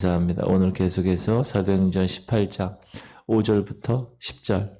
감사합니다. 오늘 계속해서 사도행전 18장 5절부터 10절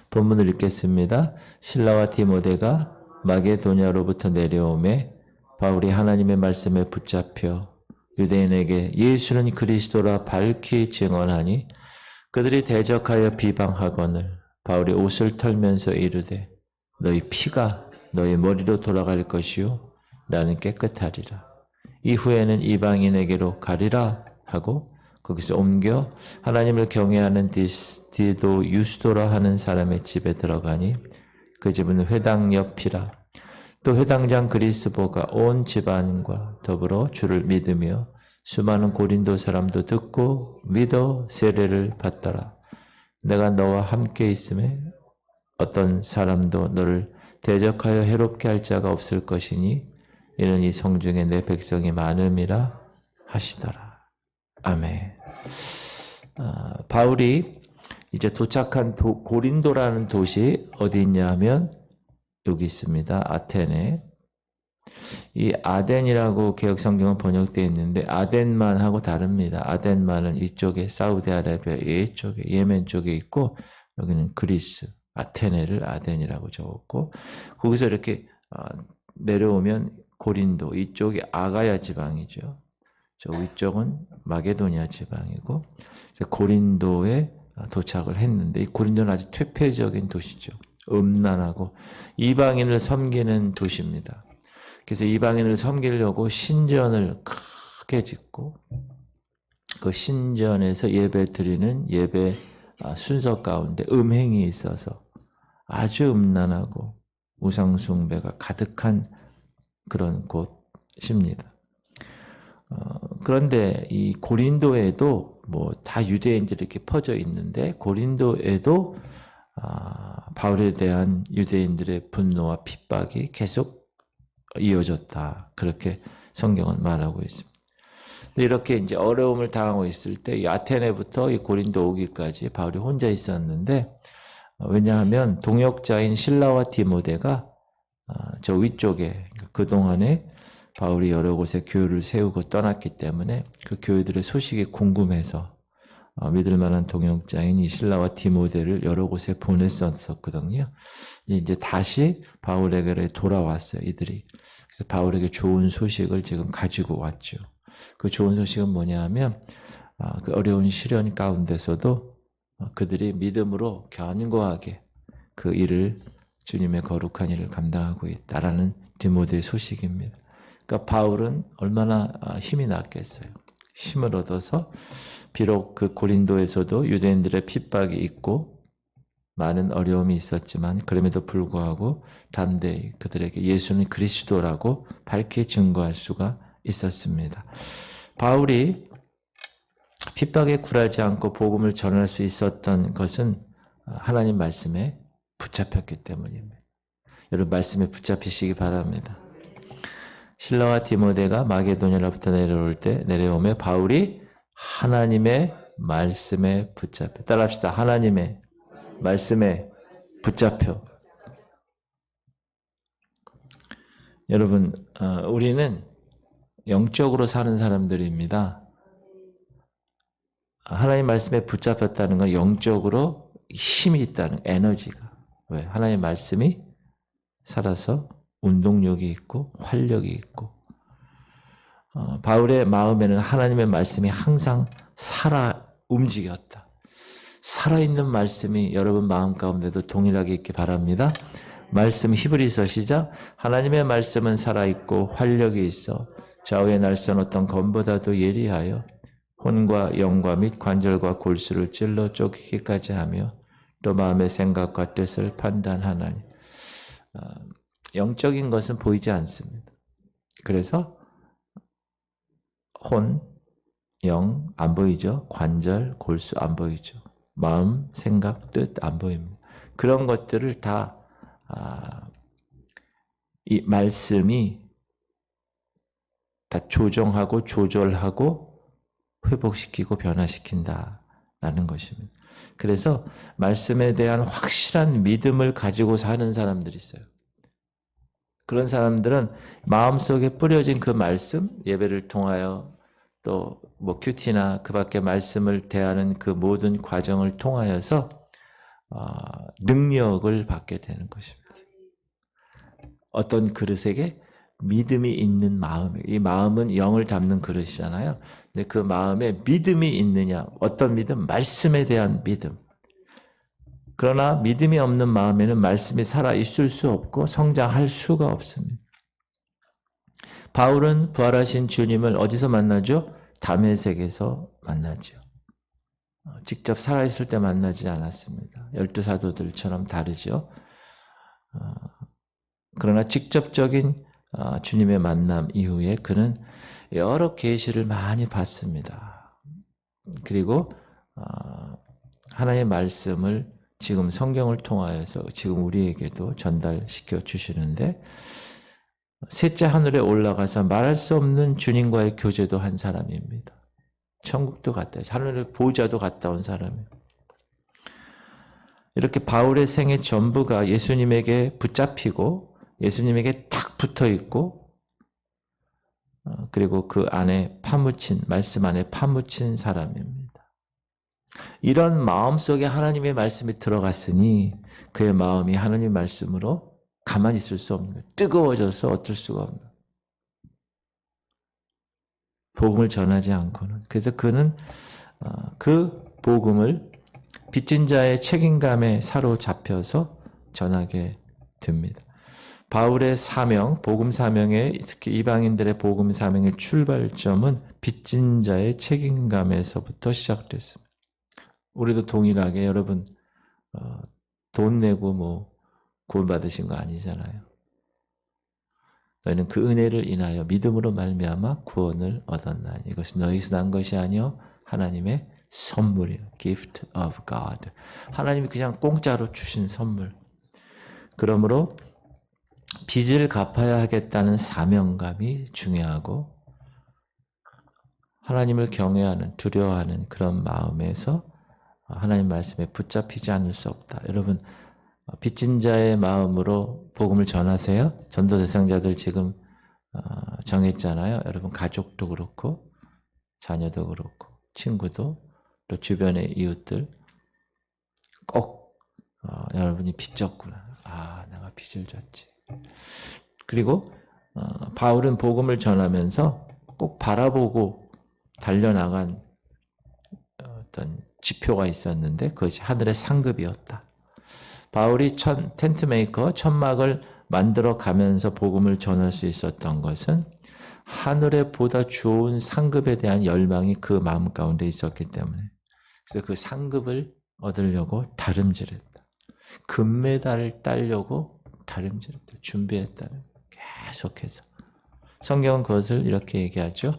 본문을 읽겠습니다. 실라와 디모데가 마게도냐로부터 내려오매 바울이 하나님의 말씀에 붙잡혀 유대인에게 예수는 그리스도라 밝히 증언하니 그들이 대적하여 비방하거늘 바울이 옷을 털면서 이르되 너희 피가 너희 머리로 돌아갈 것이요 나는 깨끗하리라. 이후에는 이방인에게로 가리라 하고 거기서 옮겨 하나님을 경외하는 디도 유스도라 하는 사람의 집에 들어가니 그 집은 회당 옆이라. 또 회당장 그리스보가 온 집안과 더불어 주를 믿으며 수많은 고린도 사람도 듣고 믿어 세례를 받더라. 내가 너와 함께 있음에 어떤 사람도 너를 대적하여 해롭게 할 자가 없을 것이니 이는 이 성중에 내 백성이 많음이라 하시더라. 아멘. 바울이 이제 도착한 고린도라는 도시 어디 있냐 하면 여기 있습니다. 아테네. 이 아덴이라고 개혁성경은 번역되어 있는데 아덴만하고 다릅니다. 아덴만은 이쪽에 사우디아라비아 이쪽에 예멘 쪽에 있고 여기는 그리스 아테네를 아덴이라고 적었고 거기서 이렇게 내려오면 고린도 이쪽이 아가야 지방이죠. 저 위쪽은 마게도니아 지방이고 고린도에 도착을 했는데 이 고린도는 아주 퇴폐적인 도시죠. 음란하고 이방인을 섬기는 도시입니다. 그래서 이방인을 섬기려고 신전을 크게 짓고 그 신전에서 예배 드리는 예배 순서 가운데 음행이 있어서 아주 음란하고 우상숭배가 가득한 그런 곳입니다. 그런데 이 고린도에도 뭐 다 유대인들이 이렇게 퍼져 있는데 고린도에도 바울에 대한 유대인들의 분노와 핍박이 계속 이어졌다. 그렇게 성경은 말하고 있습니다. 이렇게 이제 어려움을 당하고 있을 때 이 아테네부터 이 고린도 오기까지 바울이 혼자 있었는데 왜냐하면 동역자인 실라와 디모데가 저 위쪽에 그동안에 바울이 여러 곳에 교회를 세우고 떠났기 때문에 그 교회들의 소식이 궁금해서 믿을 만한 동역자인 이 실라와 디모데를 여러 곳에 보냈었거든요. 이제 다시 바울에게 돌아왔어요, 이들이. 그래서 바울에게 좋은 소식을 지금 가지고 왔죠. 그 좋은 소식은 뭐냐 하면 그 어려운 시련 가운데서도 그들이 믿음으로 견고하게 그 일을 주님의 거룩한 일을 감당하고 있다라는 디모데의 소식입니다. 그러니까 바울은 얼마나 힘이 났겠어요. 힘을 얻어서 비록 그 고린도에서도 유대인들의 핍박이 있고 많은 어려움이 있었지만 그럼에도 불구하고 담대히 그들에게 예수는 그리스도라고 밝히 증거할 수가 있었습니다. 바울이 핍박에 굴하지 않고 복음을 전할 수 있었던 것은 하나님 말씀에 붙잡혔기 때문입니다. 여러분 말씀에 붙잡히시기 바랍니다. 실라와 디모데가 마게도냐로부터 내려오며 바울이 하나님의 말씀에 붙잡혀. 따라합시다. 하나님의 말씀에 붙잡혀. 여러분 우리는 영적으로 사는 사람들입니다. 하나님 말씀에 붙잡혔다는 건 영적으로 힘이 있다는 에너지가. 왜? 하나님의 말씀이 살아서 운동력이 있고 활력이 있고 바울의 마음에는 하나님의 말씀이 항상 살아 움직였다. 살아있는 말씀이 여러분 마음 가운데도 동일하게 있기 바랍니다. 말씀 히브리서 시작. 하나님의 말씀은 살아있고 활력이 있어 좌우의 날선 어떤 검보다도 예리하여 혼과 영과 및 관절과 골수를 찔러 쪼개기까지 하며 또 마음의 생각과 뜻을 판단하나니. 영적인 것은 보이지 않습니다. 그래서 혼, 영 안 보이죠. 관절, 골수 안 보이죠. 마음, 생각, 뜻 안 보입니다. 그런 것들을 다 이 말씀이 다 조정하고 조절하고 회복시키고 변화시킨다라는 것입니다. 그래서 말씀에 대한 확실한 믿음을 가지고 사는 사람들이 있어요. 그런 사람들은 마음속에 뿌려진 그 말씀, 예배를 통하여 또 뭐 큐티나 그 밖에 말씀을 대하는 그 모든 과정을 통하여서 능력을 받게 되는 것입니다. 어떤 그릇에게 믿음이 있는 마음, 이 마음은 영을 담는 그릇이잖아요. 근데 그 마음에 믿음이 있느냐, 어떤 믿음? 말씀에 대한 믿음. 그러나 믿음이 없는 마음에는 말씀이 살아 있을 수 없고 성장할 수가 없습니다. 바울은 부활하신 주님을 어디서 만나죠? 다메섹에서 만나죠. 직접 살아있을 때 만나지 않았습니다. 12사도들처럼 다르죠. 그러나 직접적인 주님의 만남 이후에 그는 여러 계시를 많이 받습니다. 그리고 하나님의 말씀을 지금 성경을 통하여서 지금 우리에게도 전달시켜 주시는데 셋째 하늘에 올라가서 말할 수 없는 주님과의 교제도 한 사람입니다. 천국도 갔다, 하늘의 보좌도 갔다 온 사람이에요. 이렇게 바울의 생애 전부가 예수님에게 붙잡히고 예수님에게 탁 붙어 있고 그리고 그 안에 파묻힌, 말씀 안에 파묻힌 사람입니다. 이런 마음속에 하나님의 말씀이 들어갔으니 그의 마음이 하나님의 말씀으로 가만히 있을 수 없는 거예요. 뜨거워져서 어쩔 수가 없는 거예요. 복음을 전하지 않고는. 그래서 그는 그 복음을 빚진 자의 책임감에 사로잡혀서 전하게 됩니다. 바울의 사명, 복음 사명의 특히 이방인들의 복음 사명의 출발점은 빚진 자의 책임감에서부터 시작됐습니다. 우리도 동일하게 여러분 돈 내고 뭐 구원받으신 거 아니잖아요. 너희는 그 은혜를 인하여 믿음으로 말미암아 구원을 얻었나니 이것은 너희에서 난 것이 아니요 하나님의 선물이에요. Gift of God. 하나님이 그냥 공짜로 주신 선물. 그러므로 빚을 갚아야 하겠다는 사명감이 중요하고 하나님을 경외하는, 두려워하는 그런 마음에서 하나님 말씀에 붙잡히지 않을 수 없다. 여러분 빚진 자의 마음으로 복음을 전하세요. 전도 대상자들 지금 정했잖아요. 여러분 가족도 그렇고 자녀도 그렇고 친구도 또 주변의 이웃들 꼭 여러분이 빚졌구나. 내가 빚을 졌지. 그리고 바울은 복음을 전하면서 꼭 바라보고 달려나간 어떤 지표가 있었는데 그것이 하늘의 상급이었다. 바울이 텐트메이커, 천막을 만들어 가면서 복음을 전할 수 있었던 것은 하늘에 보다 좋은 상급에 대한 열망이 그 마음 가운데 있었기 때문에 그래서 그 상급을 얻으려고 다름질했다. 금메달을 따려고 다름질했다. 준비했다는 계속해서. 성경은 그것을 이렇게 얘기하죠.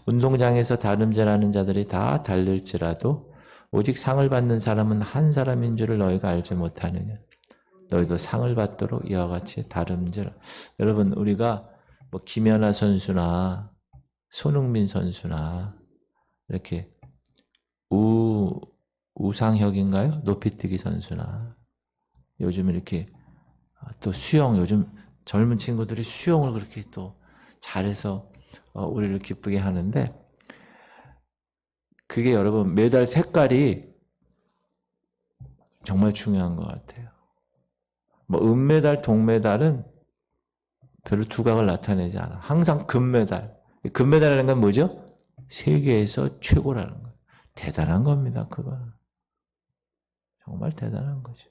운동장에서 다름질하는 자들이 다 달릴지라도 오직 상을 받는 사람은 한 사람인 줄을 너희가 알지 못하느냐. 너희도 상을 받도록 이와 같이 다름질. 여러분 우리가 뭐 김연아 선수나 손흥민 선수나 이렇게 우상혁인가요? 높이뛰기 선수나 요즘 이렇게 또 수영, 요즘 젊은 친구들이 수영을 그렇게 또 잘해서 우리를 기쁘게 하는데 그게 여러분 메달 색깔이 정말 중요한 것 같아요. 뭐 은메달, 동메달은 별로 두각을 나타내지 않아. 항상 금메달. 금메달이라는 건 뭐죠? 세계에서 최고라는 거예요. 대단한 겁니다. 그거. 정말 대단한 거죠.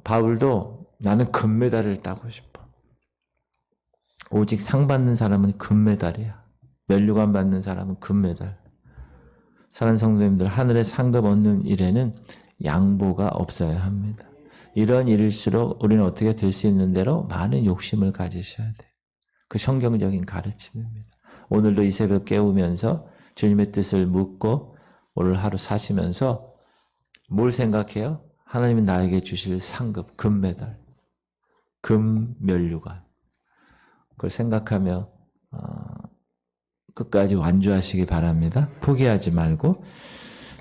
바울도 나는 금메달을 따고 싶어. 오직 상 받는 사람은 금메달이야. 면류관 받는 사람은 금메달. 사랑하는 성도님들, 하늘의 상급 얻는 일에는 양보가 없어야 합니다. 이런 일일수록 우리는 어떻게 될 수 있는 대로 많은 욕심을 가지셔야 돼요. 그 성경적인 가르침입니다. 오늘도 이 새벽 깨우면서 주님의 뜻을 묻고 오늘 하루 사시면서 뭘 생각해요? 하나님이 나에게 주실 상급, 금메달, 금면류관. 그걸 생각하며 끝까지 완주하시기 바랍니다. 포기하지 말고.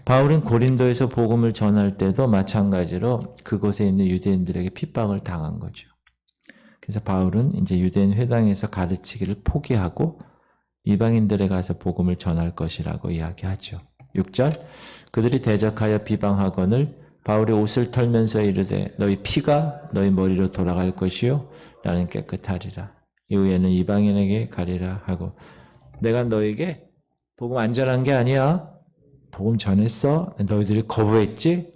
바울은 고린도에서 복음을 전할 때도 마찬가지로 그곳에 있는 유대인들에게 핍박을 당한 거죠. 그래서 바울은 이제 유대인 회당에서 가르치기를 포기하고 이방인들에 가서 복음을 전할 것이라고 이야기하죠. 6절 그들이 대적하여 비방하거늘 바울이 옷을 털면서 이르되 너희 피가 너희 머리로 돌아갈 것이요 나는 깨끗하리라. 이후에는 이방인에게 가리라 하고 내가 너에게 복음 안 전한 게 아니야. 복음 전했어. 너희들이 거부했지?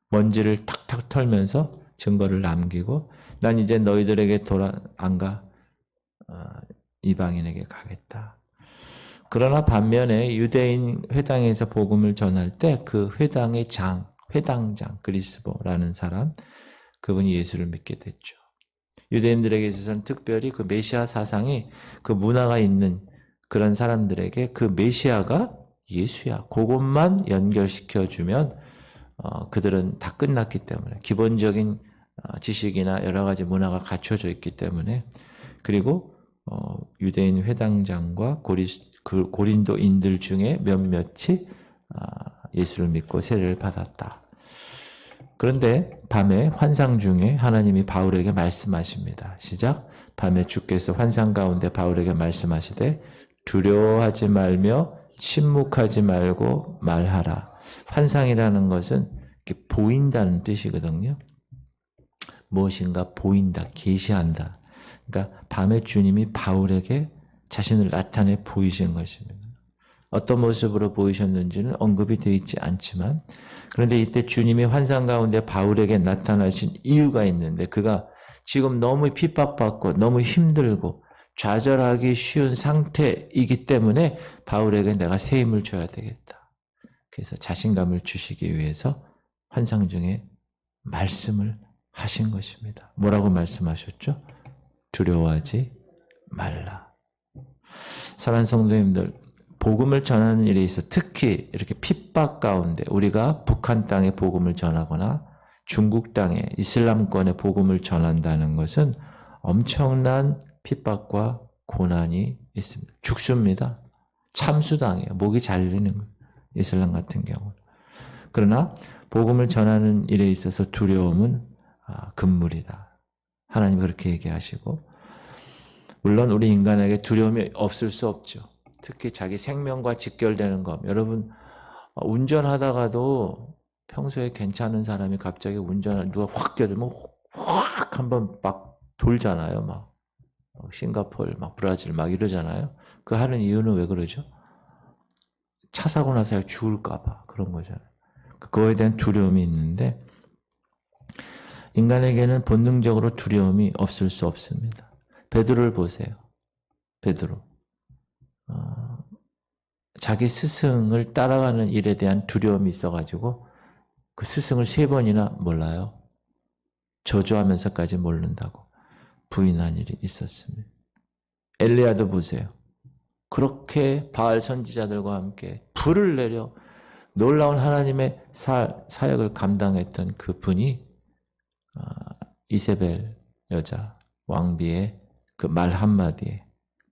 먼지를 탁탁 털면서 증거를 남기고 난 이제 너희들에게 안 가. 이방인에게 가겠다. 그러나 반면에 유대인 회당에서 복음을 전할 때 그 회당의 회당장 그리스보라는 사람, 그분이 예수를 믿게 됐죠. 유대인들에게 있어서는 특별히 그 메시아 사상이 그 문화가 있는 그런 사람들에게 그 메시아가 예수야. 그것만 연결시켜주면 그들은 다 끝났기 때문에 기본적인 지식이나 여러 가지 문화가 갖춰져 있기 때문에 그리고 유대인 회당장과 고린도인들 중에 몇몇이 예수를 믿고 세례를 받았다. 그런데 밤에 환상 중에 하나님이 바울에게 말씀하십니다. 시작. 밤에 주께서 환상 가운데 바울에게 말씀하시되 두려워하지 말며 침묵하지 말고 말하라. 환상이라는 것은 이렇게 보인다는 뜻이거든요. 무엇인가 보인다, 계시한다. 그러니까 밤에 주님이 바울에게 자신을 나타내 보이신 것입니다. 어떤 모습으로 보이셨는지는 언급이 되어 있지 않지만 그런데 이때 주님이 환상 가운데 바울에게 나타나신 이유가 있는데 그가 지금 너무 핍박받고 너무 힘들고 좌절하기 쉬운 상태이기 때문에 바울에게 내가 새 힘을 줘야 되겠다. 그래서 자신감을 주시기 위해서 환상 중에 말씀을 하신 것입니다. 뭐라고 말씀하셨죠? 두려워하지 말라. 사랑하는 성도님들, 복음을 전하는 일에 있어 특히 이렇게 핍박 가운데 우리가 북한 땅에 복음을 전하거나 중국 땅에 이슬람권에 복음을 전한다는 것은 엄청난 핍박과 고난이 있습니다. 죽습니다. 참수당해요. 목이 잘리는 거예요. 이슬람 같은 경우는. 그러나 복음을 전하는 일에 있어서 두려움은 금물이다. 하나님 그렇게 얘기하시고 물론 우리 인간에게 두려움이 없을 수 없죠. 특히 자기 생명과 직결되는 것. 여러분 운전하다가도 평소에 괜찮은 사람이 갑자기 운전을 누가 확 껴들면 확 한번 막 돌잖아요. 막 싱가포르, 막 브라질 막 이러잖아요. 그 하는 이유는 왜 그러죠? 차 사고 나서 죽을까 봐 그런 거잖아요. 그거에 대한 두려움이 있는데 인간에게는 본능적으로 두려움이 없을 수 없습니다. 베드로를 보세요. 베드로. 자기 스승을 따라가는 일에 대한 두려움이 있어가지고 그 스승을 3번이나 몰라요. 저주하면서까지 모른다고 부인한 일이 있었습니다. 엘리야도 보세요. 그렇게 바알 선지자들과 함께 불을 내려 놀라운 하나님의 사역을 감당했던 그 분이 이세벨 여자 왕비의 그 말 한마디에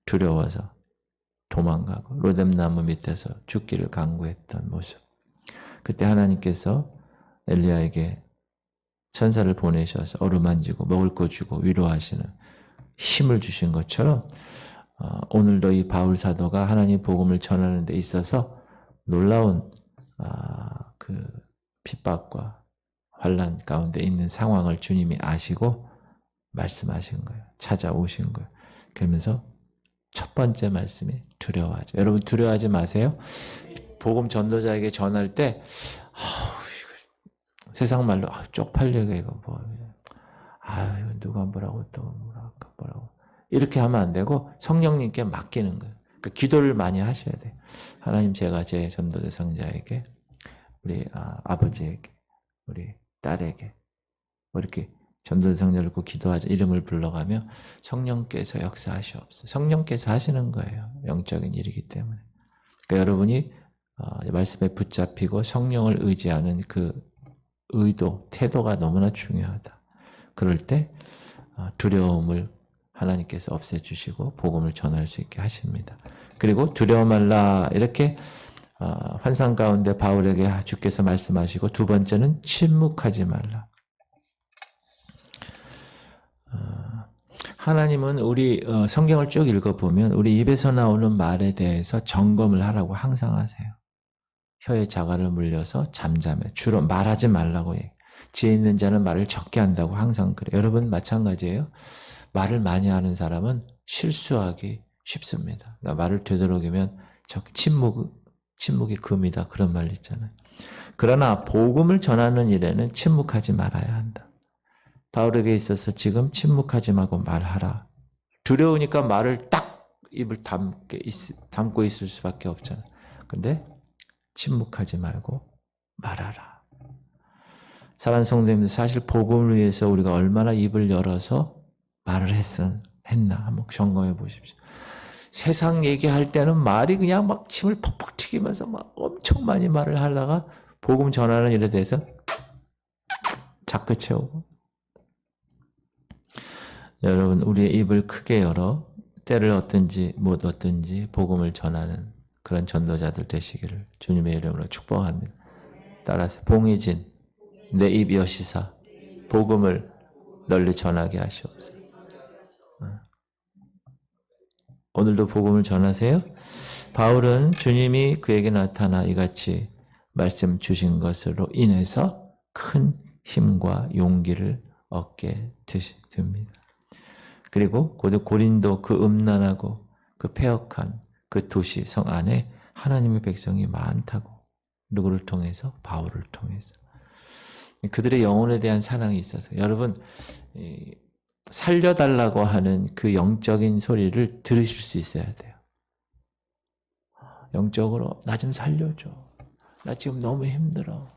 두려워서 도망가고 로뎀나무 밑에서 죽기를 간구했던 모습. 그때 하나님께서 엘리야에게 천사를 보내셔서 어루만지고 먹을 거 주고 위로하시는 힘을 주신 것처럼 오늘도 이 바울 사도가 하나님 복음을 전하는 데 있어서 놀라운 그 핍박과 환난 가운데 있는 상황을 주님이 아시고 말씀하신 거예요. 찾아오신 거예요. 그러면서 첫 번째 말씀이 두려워하지. 여러분 두려워하지 마세요. 복음 전도자에게 전할 때 세상 말로 쪽팔리게 이거 뭐 이거 누가 뭐라고 또 뭐라고 이렇게 하면 안 되고 성령님께 맡기는 거예요. 그 기도를 많이 하셔야 돼요. 하나님 제가 제 전도 대상자에게 우리 아버지에게 우리 딸에게 뭐 이렇게 전도 대상자를 놓고 기도하자 이름을 불러가며 성령께서 역사하시옵소서. 성령께서 하시는 거예요. 영적인 일이기 때문에. 그러니까 여러분이 말씀에 붙잡히고 성령을 의지하는 그 의도, 태도가 너무나 중요하다. 그럴 때 두려움을 하나님께서 없애주시고 복음을 전할 수 있게 하십니다. 그리고 두려워 말라 이렇게 환상 가운데 바울에게 주께서 말씀하시고 두 번째는 침묵하지 말라. 하나님은 우리 성경을 쭉 읽어보면 우리 입에서 나오는 말에 대해서 점검을 하라고 항상 하세요. 혀에 자갈을 물려서 잠잠해. 주로 말하지 말라고 해. 지혜 있는 자는 말을 적게 한다고 항상 그래요. 여러분 마찬가지예요. 말을 많이 하는 사람은 실수하기 쉽습니다. 그러니까 말을 되도록이면 침묵이 금이다. 그런 말 있잖아요. 그러나 복음을 전하는 일에는 침묵하지 말아야 한다. 바울에게 있어서 지금 침묵하지 말고 말하라. 두려우니까 말을 딱 입을 담고 있을 수밖에 없잖아. 근데 침묵하지 말고 말하라. 사랑하는 성도님들, 사실 복음을 위해서 우리가 얼마나 입을 열어서 말을 했나 한번 점검해 보십시오. 세상 얘기할 때는 말이 그냥 막 침을 퍽퍽 튀기면서 막 엄청 많이 말을 하다가 복음 전하는 일에 대해서 자꾸 채우고. 여러분, 우리의 입을 크게 열어 때를 얻든지 못 얻든지 복음을 전하는 그런 전도자들 되시기를 주님의 이름으로 축복합니다. 따라서 봉의진 내 입 여시사 복음을 널리 전하게 하시옵소서. 오늘도 복음을 전하세요. 바울은 주님이 그에게 나타나 이같이 말씀 주신 것으로 인해서 큰 힘과 용기를 얻게 됩니다. 그리고 고린도 그 음란하고 그 패역한 그 도시 성 안에 하나님의 백성이 많다고. 누구를 통해서? 바울을 통해서. 그들의 영혼에 대한 사랑이 있어서 여러분 살려달라고 하는 그 영적인 소리를 들으실 수 있어야 돼요. 영적으로 나 좀 살려줘. 나 지금 너무 힘들어.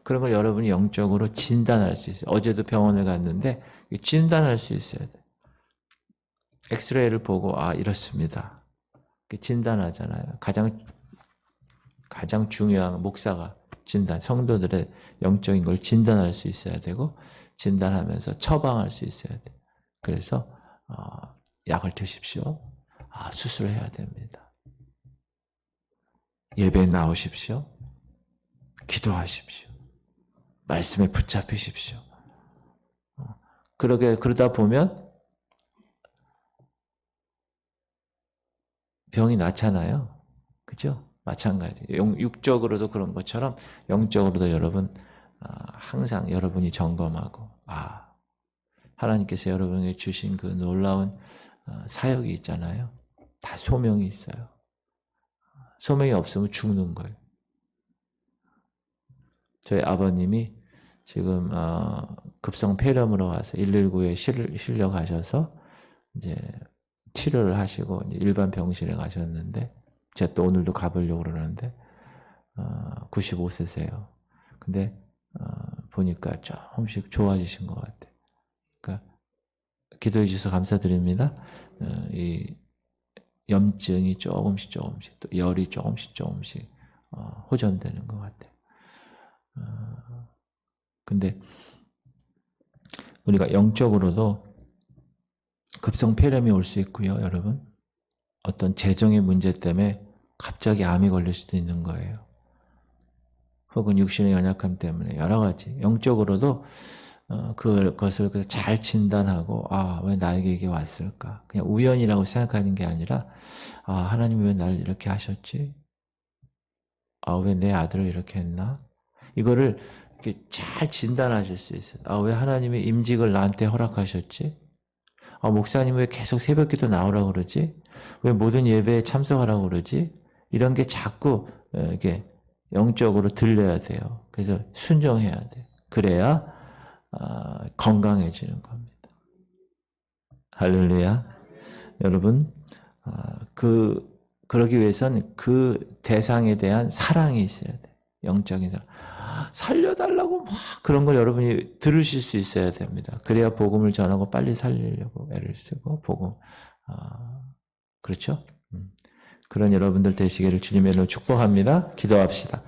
그런 걸 여러분이 영적으로 진단할 수 있어요. 어제도 병원을 갔는데 진단할 수 있어야 돼요. 엑스레이를 보고 이렇습니다. 진단하잖아요. 가장 중요한 목사가 성도들의 영적인 걸 진단할 수 있어야 되고 진단하면서 처방할 수 있어야 돼요. 그래서 약을 드십시오. 수술해야 됩니다. 예배에 나오십시오. 기도하십시오. 말씀에 붙잡히십시오. 그러다 보면 병이 낫잖아요. 그죠? 마찬가지. 육적으로도 그런 것처럼 영적으로도 여러분 항상 여러분이 점검하고 하나님께서 여러분에게 주신 그 놀라운 사역이 있잖아요. 다 소명이 있어요. 소명이 없으면 죽는 거예요. 저희 아버님이 지금 급성 폐렴으로 와서 119에 실려 가셔서 이제 치료를 하시고 일반 병실에 가셨는데 제가 또 오늘도 가보려고 그러는데 95세세요. 근데 보니까 조금씩 좋아지신 것 같아요. 그러니까 기도해 주셔서 감사드립니다. 이 염증이 조금씩 또 열이 조금씩 호전되는 것 같아요. 근데 우리가 영적으로도 급성 폐렴이 올 수 있고요, 여러분. 어떤 재정의 문제 때문에 갑자기 암이 걸릴 수도 있는 거예요. 혹은 육신의 연약함 때문에 여러 가지 영적으로도 그것을 잘 진단하고 왜 나에게 이게 왔을까? 그냥 우연이라고 생각하는 게 아니라 하나님이 왜 날 이렇게 하셨지? 왜 내 아들을 이렇게 했나? 이거를 이렇게 잘 진단하실 수 있어요. 왜 하나님이 임직을 나한테 허락하셨지? 목사님 왜 계속 새벽기도 나오라고 그러지? 왜 모든 예배에 참석하라고 그러지? 이런 게 자꾸 이렇게 영적으로 들려야 돼요. 그래서 순종해야 돼요. 그래야 건강해지는 겁니다. 할렐루야. 여러분, 그러기 위해서는 그 대상에 대한 사랑이 있어야 돼요. 영적인 사랑. 살려달라고 막 그런 걸 여러분이 들으실 수 있어야 됩니다. 그래야 복음을 전하고 빨리 살리려고 애를 쓰고 그렇죠? 그런 여러분들 되시기를 주님의 이름으로 축복합니다. 기도합시다.